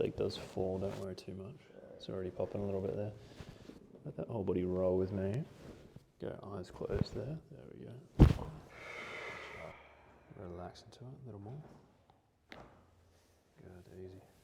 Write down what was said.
leg does fall, don't worry too much. It's already popping a little bit there. Let that whole body roll with me. Go eyes closed there. There we go. Relax into it a little more. Good, easy.